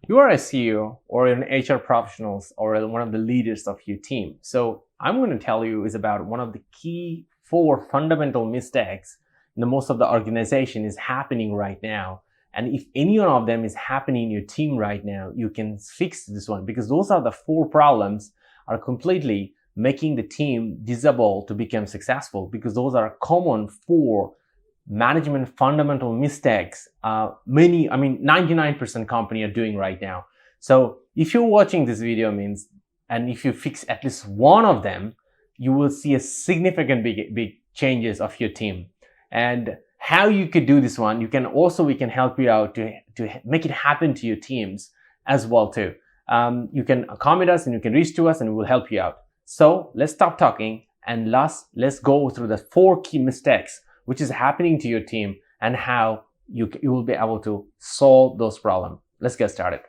You are a CEO or an HR professionals or one of the leaders of your team. So I'm going to tell you is about one of the key 4 fundamental mistakes in the most of the organization is happening right now. And if any one of them is happening in your team right now, you can fix this one, because those are the 4 problems are completely making the team disable to become successful, because those are common 4 management fundamental mistakes 99% company are doing right now. So if you're watching this video and if you fix at least one of them, you will see a significant big changes of your team. And how you could do this one, we can help you out to make it happen to your teams as well too. You can comment us and you can reach to us and we will help you out. So let's stop talking and let's go through the 4 key mistakes which is happening to your team and how you will be able to solve those problems. Let's get started.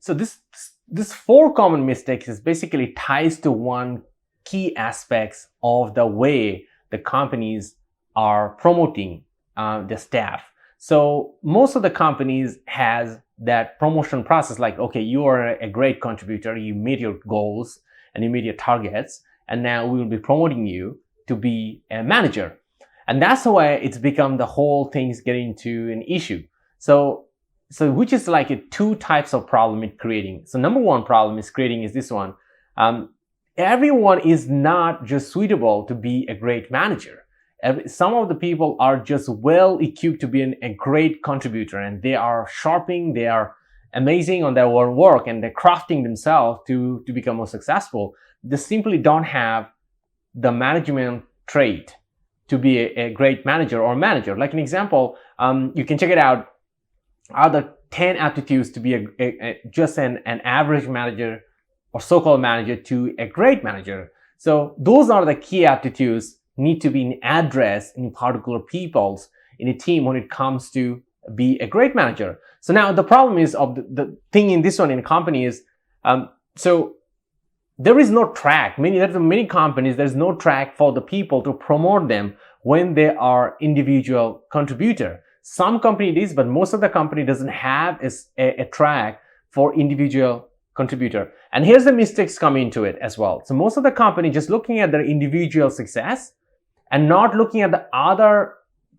So this 4 common mistakes is basically ties to one key aspects of the way the companies are promoting the staff. So most of the companies has that promotion process, like, okay, you are a great contributor, you meet your goals and you meet your targets, and now we will be promoting you to be a manager. And that's the way it's become the whole thing's getting to an issue. So which is like 2 types of problem it's creating. So number 1 problem is creating is this one. Everyone is not just suitable to be a great manager. Some of the people are just well equipped to be a great contributor, and they are sharpening, they are amazing on their work, and they're crafting themselves to become more successful. They simply don't have the management trait to be a great manager or manager. Like an example, you can check it out, are the 10 aptitudes to be just an average manager or so-called manager to a great manager. So those are the key aptitudes need to be addressed in particular peoples in a team when it comes to be a great manager. So now the problem is of the thing in this one in a company is, so there is no track. Many companies, there's no track for the people to promote them when they are individual contributor. Some company is, but most of the company doesn't have a track for individual contributor. And here's the mistakes come into it as well. So most of the company just looking at their individual success and not looking at the other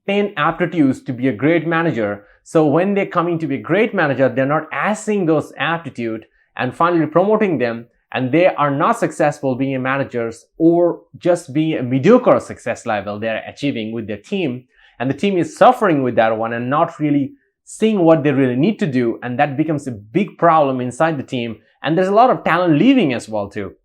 10 aptitudes to be a great manager. So when they're coming to be a great manager, they're not assessing those aptitudes and finally promoting them, and they are not successful being a managers or just being a mediocre success level they're achieving with their team. And the team is suffering with that one and not really seeing what they really need to do. And that becomes a big problem inside the team. And there's a lot of talent leaving as well too.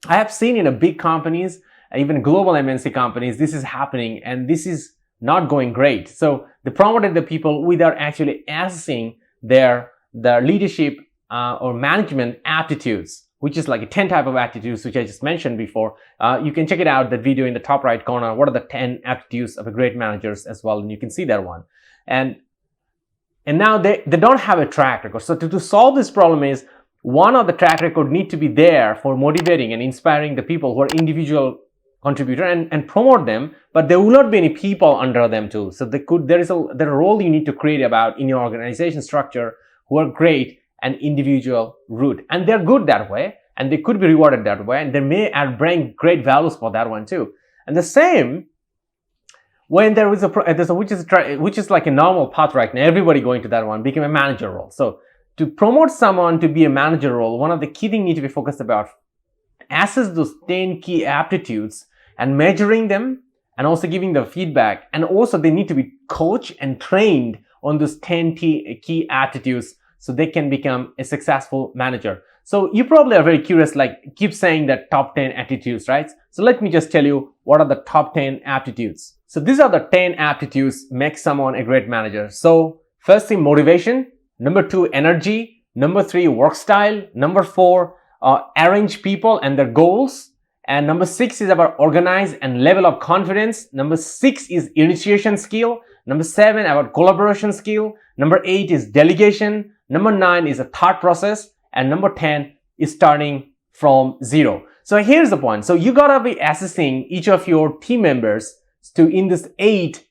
I have seen in a big companies, even global MNC companies, this is happening and this is not going great. So they promoted the people without actually assessing their leadership or management aptitudes, which is like a 10 type of aptitudes, which I just mentioned before. You can check it out, that video in the top right corner. What are the 10 aptitudes of a great managers as well? And you can see that one. And now they don't have a track record. So to solve this problem is, one of the track record need to be there for motivating and inspiring the people who are individual contributor and promote them, but there will not be any people under them too. So there is a role you need to create about in your organization structure who are great and individual root, and they're good that way, and they could be rewarded that way, and they may bring great values for that one too. And the same when there is which is like a normal path right now, everybody going to that one, become a manager role. So to promote someone to be a manager role, one of the key things need to be focused about, assess those 10 key aptitudes and measuring them, and also giving the feedback. And also they need to be coached and trained on those 10 key aptitudes so they can become a successful manager. So you probably are very curious, like keep saying that top 10 aptitudes, right? So let me just tell you what are the top 10 aptitudes. So these are the 10 aptitudes make someone a great manager. So first thing, motivation. Number 2, energy. Number 3, work style. Number 4, arrange people and their goals. And number 6 is about organize and level of confidence. Number 6 is initiation skill. Number 7 about collaboration skill. Number 8 is delegation. Number 9 is a thought process. And number 10 is starting from zero. So here's the point. So you gotta be assessing each of your team members to in this 8,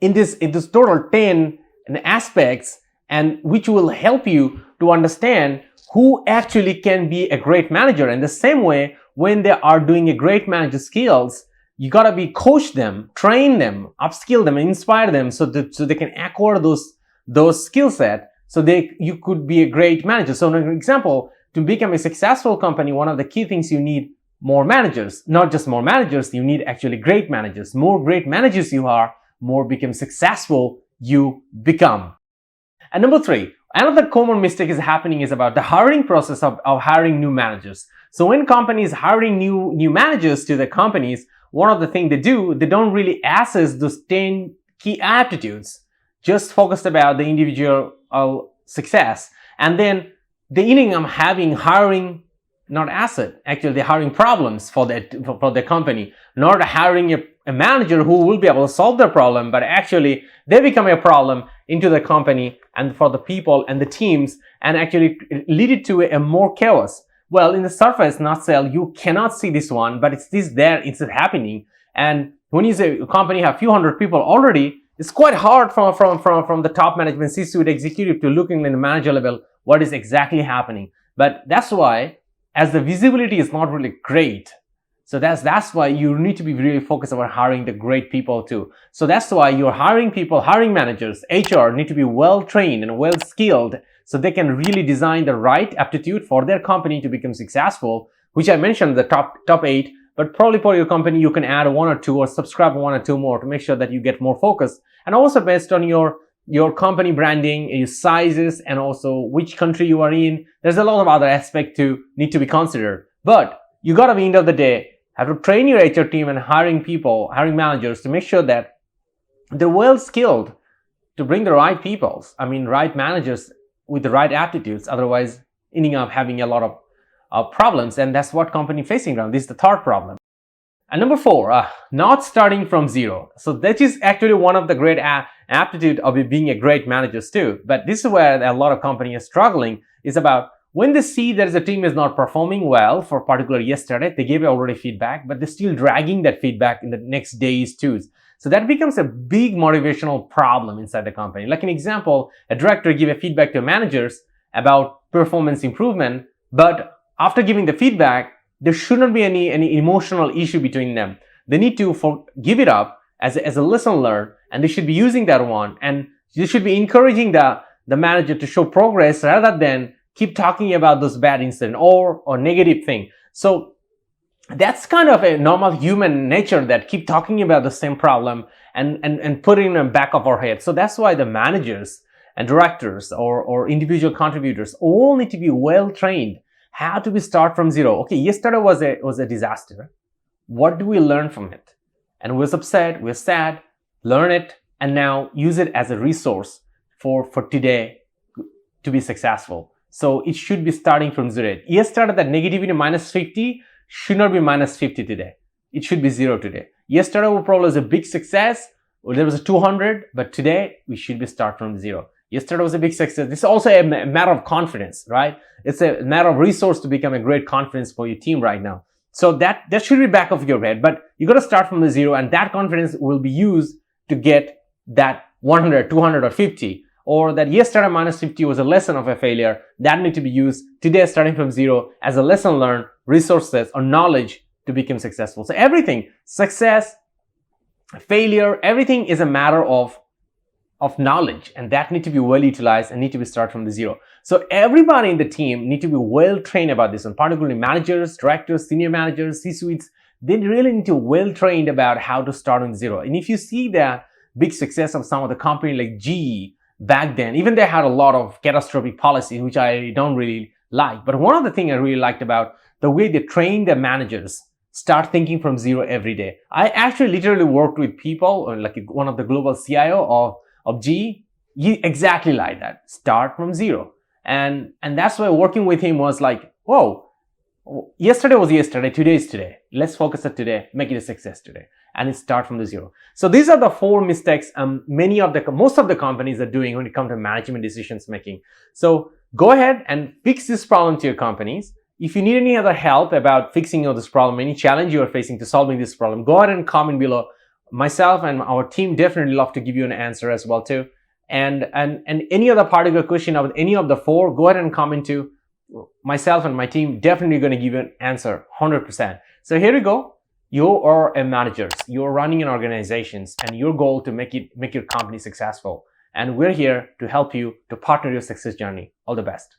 in this total 10 aspects, and which will help you to understand who actually can be a great manager. And the same way, when they are doing a great manager skills, you gotta be coach them, train them, upskill them, inspire them so they can acquire those skill set, so you could be a great manager. So, for example, to become a successful company, one of the key things you need more managers. Not just more managers, you need actually great managers. More great managers you are, more become successful you become. And number 3, another common mistake is happening is about the hiring process of hiring new managers. So when companies hiring new managers to the companies, one of the things they do, they don't really assess those 10 key aptitudes, just focused about the individual success. And then they ending up hiring not asset. Actually, they're hiring problems for the company, not hiring a manager who will be able to solve their problem, but actually they become a problem into the company and for the people and the teams, and actually lead it to a more chaos. Well, in the surface nutshell, you cannot see this one, but it's it's happening. And when you say a company have few hundred people already, it's quite hard from the top management C-suite executive to looking in the manager level what is exactly happening. But that's why, as the visibility is not really great, so that's why you need to be really focused on hiring the great people too. So that's why you're hiring people, hiring managers, HR need to be well trained and well skilled, so they can really design the right aptitude for their company to become successful, which I mentioned the top 8, but probably for your company you can add 1 or 2 or subscribe 1 or 2 more to make sure that you get more focus. And also based on your company branding, your sizes, and also which country you are in, there's a lot of other aspects to need to be considered. But you gotta, at the end of the day, have to train your HR team and hiring managers to make sure that they're well skilled to bring the right right managers with the right aptitudes. Otherwise, ending up having a lot of problems, and that's what company facing now. This is the third problem. And number 4, not starting from zero. So that is actually one of the great aptitude of being a great managers too. But this is where a lot of companies are struggling, is about when they see there is a team is not performing well, for particular yesterday, they gave already feedback, but they're still dragging that feedback in the next days too. So that becomes a big motivational problem inside the company. Like an example, a director give a feedback to managers about performance improvement, but after giving the feedback, there shouldn't be any emotional issue between them. They need to give it up as a lesson learned, and they should be using that one, and you should be encouraging the manager to show progress rather than keep talking about those bad incident or negative thing. So that's kind of a normal human nature, that keep talking about the same problem and put it in the back of our head. So that's why the managers and directors or individual contributors all need to be well trained how to start from zero. Okay, yesterday was a disaster. What do we learn from it? And we're upset, we're sad, learn it, and now use it as a resource for today to be successful. So it should be starting from zero. Yesterday, that negativity -50 should not be -50 today. It should be 0 today. Yesterday probably was a big success, or there was a 200, but today we should be start from 0. Yesterday was a big success. This is also a matter of confidence, right? It's a matter of resource to become a great confidence for your team right now. So that should be back of your head, but you got to start from the 0, and that confidence will be used to get that 100, 200, or 50. Or that yesterday -50 was a lesson of a failure, that need to be used today starting from 0 as a lesson learned, resources or knowledge to become successful. So everything, success, failure, everything is a matter of knowledge, and that need to be well utilized and need to be start from the 0. So everybody in the team need to be well trained about this, and particularly managers, directors, senior managers, C-suites, they really need to well trained about how to start on 0. And if you see that big success of some of the company like GE, back then, even they had a lot of catastrophic policies, which I don't really like. But one of the things I really liked about the way they train their managers, start thinking from 0 every day. I actually literally worked with people, or like one of the global CIO of GE, exactly like that. Start from 0. And that's why working with him was like, whoa, yesterday was yesterday, today is today. Let's focus on today, make it a success today. And it start from the 0. So these are the 4 mistakes most of the companies are doing when it comes to management decisions making. So go ahead and fix this problem to your companies. If you need any other help about fixing this problem, any challenge you are facing to solving this problem, go ahead and comment below. myself and our team definitely love to give you an answer as well too. And any other particular question about any of the four, go ahead and comment to myself and my team. Definitely going to give you an answer 100%. So here we go. You are a manager, you're running an organizations, and your goal to make your company successful. And we're here to help you to partner your success journey. All the best.